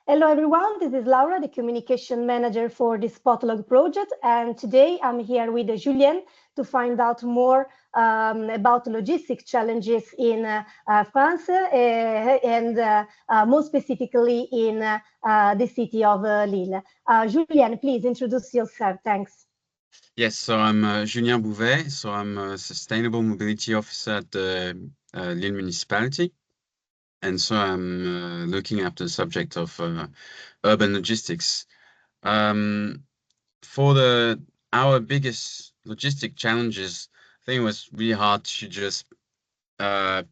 Hello everyone, this is Laura, the communication manager for the SPOTLOG project, and today I'm here with Julien to find out more about logistic challenges in France and more specifically in the city of Lille. Julien, please introduce yourself. Thanks. Yes, so I'm Julien Bouvet, so I'm a Sustainable Mobility Officer at the Lille municipality. And so I'm looking after the subject of urban logistics. For our biggest logistic challenges, I think it was really hard to just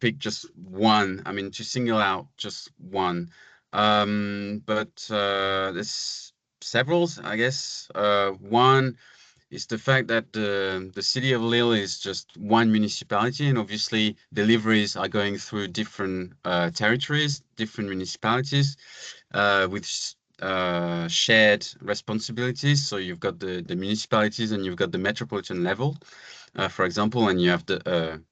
pick just one. I mean, to single out just one. But there's several, I guess. One is the fact that the city of Lille is just one municipality, and obviously deliveries are going through different territories, different municipalities, with shared responsibilities. So you've got the municipalities and you've got the metropolitan level, for example, and you have the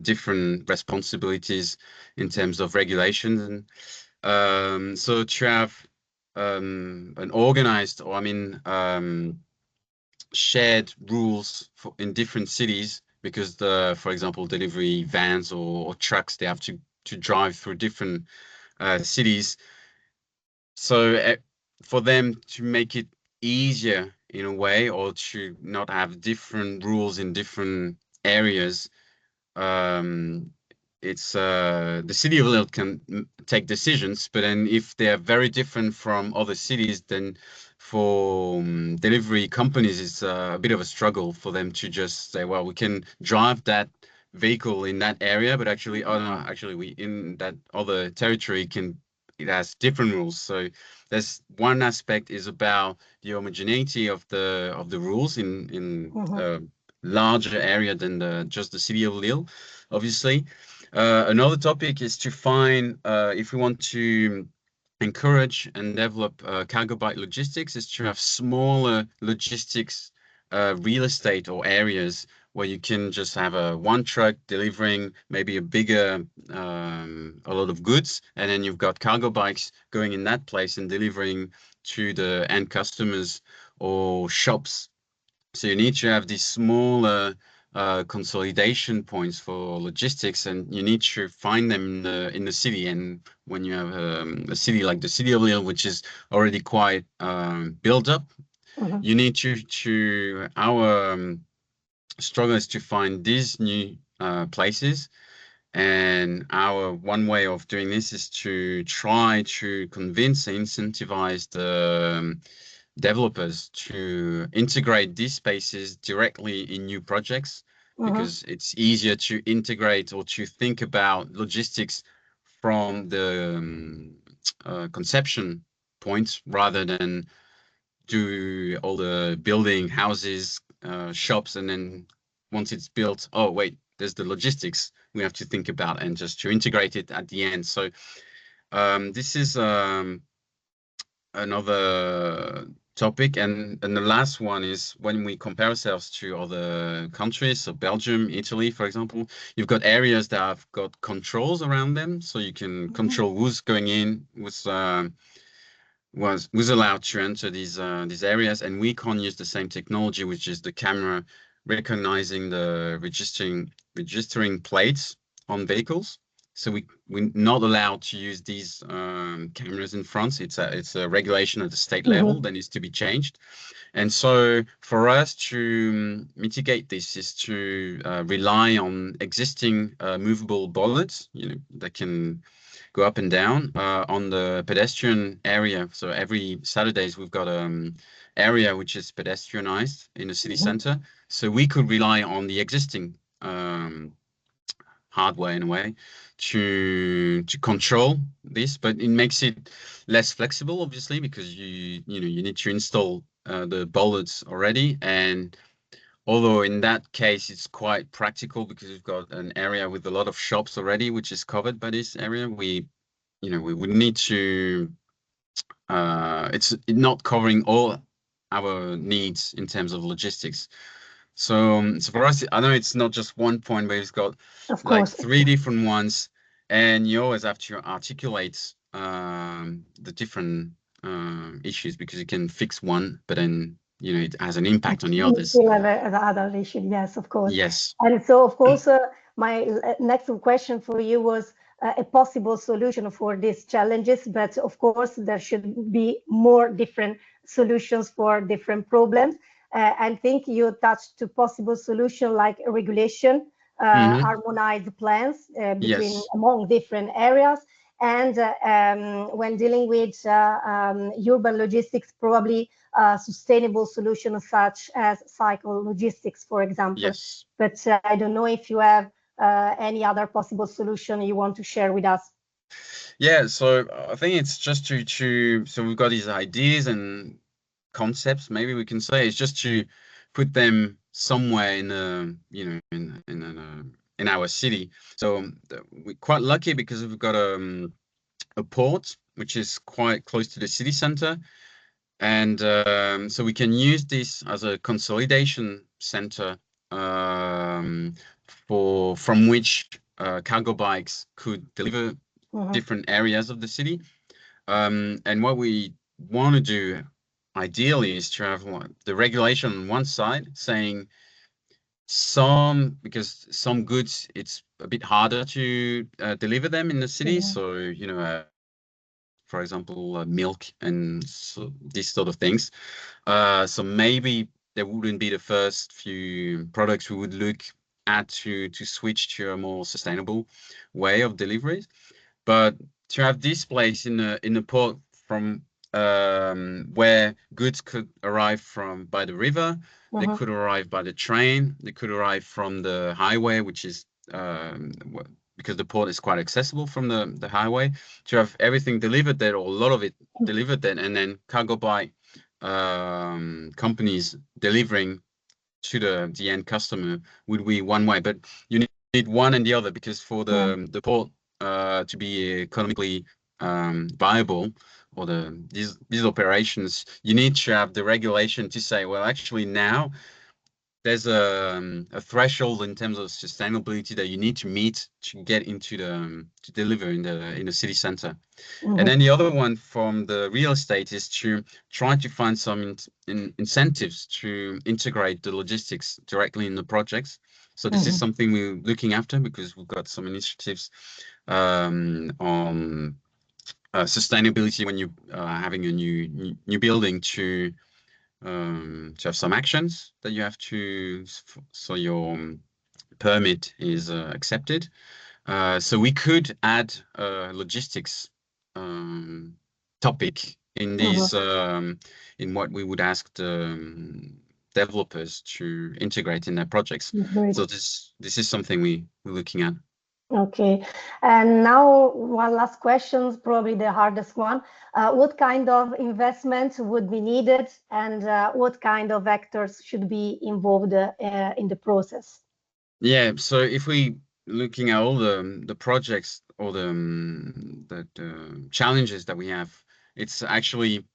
different responsibilities in terms of regulations. And so to have an organized, or I mean, shared rules in different cities, because for example, delivery vans or trucks, they have to drive through different cities. So for them to make it easier in a way, or to not have different rules in different areas, it's the city of Lille can take decisions, but then if they are very different from other cities, then for delivery companies, it's a bit of a struggle for them to just say, well, we can drive that vehicle in that area, but actually, oh no, actually we in that other territory it has different rules. So there's one aspect is about the homogeneity of the rules in larger area than just the city of Lille, obviously. Another topic is to find, if we want to encourage and develop cargo bike logistics, is to have smaller logistics real estate or areas where you can just have one truck delivering maybe a lot of goods, and then you've got cargo bikes going in that place and delivering to the end customers or shops. So you need to have these smaller consolidation points for logistics, and you need to find them in the city. And when you have a city like the city of Lille, which is already quite built up, you need to our struggle is to find these new places. And our one way of doing this is to try to convince and incentivize the developers to integrate these spaces directly in new projects, because it's easier to integrate or to think about logistics from the conception point rather than do all the building houses, shops, and then once it's built, oh wait, there's the logistics we have to think about, and just to integrate it at the end. So this is another topic, and the last one is when we compare ourselves to other countries, so Belgium, Italy, for example, you've got areas that have got controls around them, so you can control who's going in, who's allowed to enter these areas, and we can't use the same technology, which is the camera recognizing the registering plates on vehicles. So we're not allowed to use these cameras in France. It's a regulation at the state level that needs to be changed. And so for us to mitigate this is to rely on existing movable bollards, that can go up and down on the pedestrian area. So every Saturdays we've got area which is pedestrianized in the city center. So we could rely on the existing hardware in a way to control this, but it makes it less flexible, obviously, because you need to install the bollards already. And although in that case it's quite practical because we've got an area with a lot of shops already which is covered by this area, we would need to it's not covering all our needs in terms of logistics. So for us, I know it's not just one point, but it's got like three different ones, and you always have to articulate the different issues, because you can fix one, but then it has an impact on the You others. still have the other issue, yes, of course. Yes. And so, of course, my next question for you was a possible solution for these challenges, but of course, there should be more different solutions for different problems. I think you touched to possible solution like regulation, harmonized plans between Yes. among different areas, and when dealing with urban logistics, probably sustainable solutions such as cycle logistics, for example. Yes. But I don't know if you have any other possible solution you want to share with us. Yeah, so I think it's just so we've got these ideas and concepts, maybe we can say. It's just to put them somewhere in in our city. So we're quite lucky because we've got a port which is quite close to the city center, and so we can use this as a consolidation center, from which cargo bikes could deliver different areas of the city. And what we want to do ideally is to have the regulation on one side saying because some goods, it's a bit harder to deliver them in the city. So, for example, milk and these sort of things. So maybe there wouldn't be the first few products we would look at to switch to a more sustainable way of deliveries. But to have this place in a port from where goods could arrive from by the river, they could arrive by the train, they could arrive from the highway, which is because the port is quite accessible from the highway, to have everything delivered there, or a lot of it delivered there, and then cargo bike companies delivering to the end customer would be one way. But you need one and the other, because for the port to be economically viable, or these operations, you need to have the regulation to say, well, actually now there's a threshold in terms of sustainability that you need to meet to get into to deliver in the city center. And then the other one from the real estate is to try to find some incentives to integrate the logistics directly in the projects. So this is something we're looking after, because we've got some initiatives on sustainability when you having a new building, to have some actions that you have to, so your permit is accepted. So we could add logistics topic in these in what we would ask the developers to integrate in their projects. Great. So this is something we're looking at. Okay, and now one last question, probably the hardest one. What kind of investment would be needed, and what kind of actors should be involved in the process? Yeah, so if we looking at all the projects, or the challenges that we have, it's actually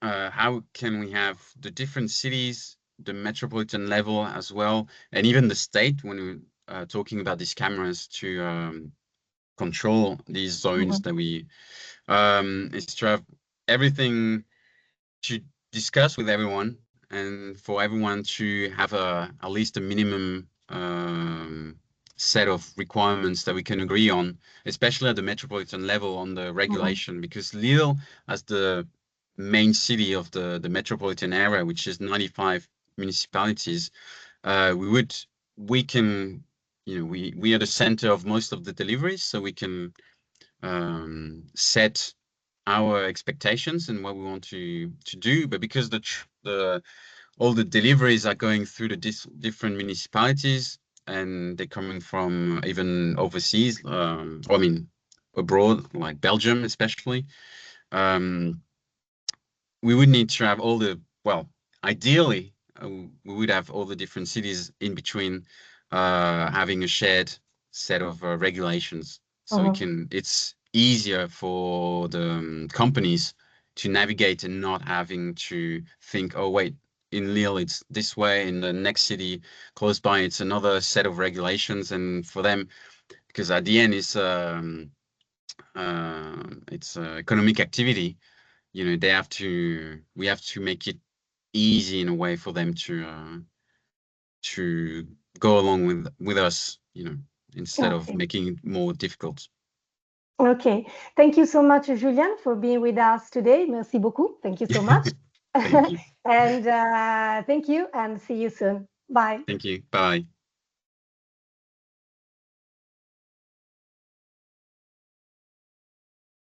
how can we have the different cities, the metropolitan level as well, and even the state, when we're talking about these cameras, to control these zones that we is to have everything to discuss with everyone, and for everyone to have at least a minimum set of requirements that we can agree on, especially at the metropolitan level on the regulation, because Lille, as the main city of the metropolitan area, which is 95 municipalities, we can, we are the center of most of the deliveries, so we can set our expectations and what we want to do. But because all the deliveries are going through the different municipalities, and they're coming from even overseas, I mean abroad, like Belgium especially, we would need to have ideally we would have all the different cities in between having a shared set of regulations, so it's easier for the companies to navigate, and not having to think, oh wait, in Lille it's this way, in the next city close by it's another set of regulations. And for them, because at the end economic activity, you know, we have to make it easy in a way for them to go along with us, you know, instead of Okay. making it more difficult. Okay. Thank you so much, Julien, for being with us today. Merci beaucoup. Thank you so much. Thank you. And thank you, and see you soon. Bye. Thank you. Bye.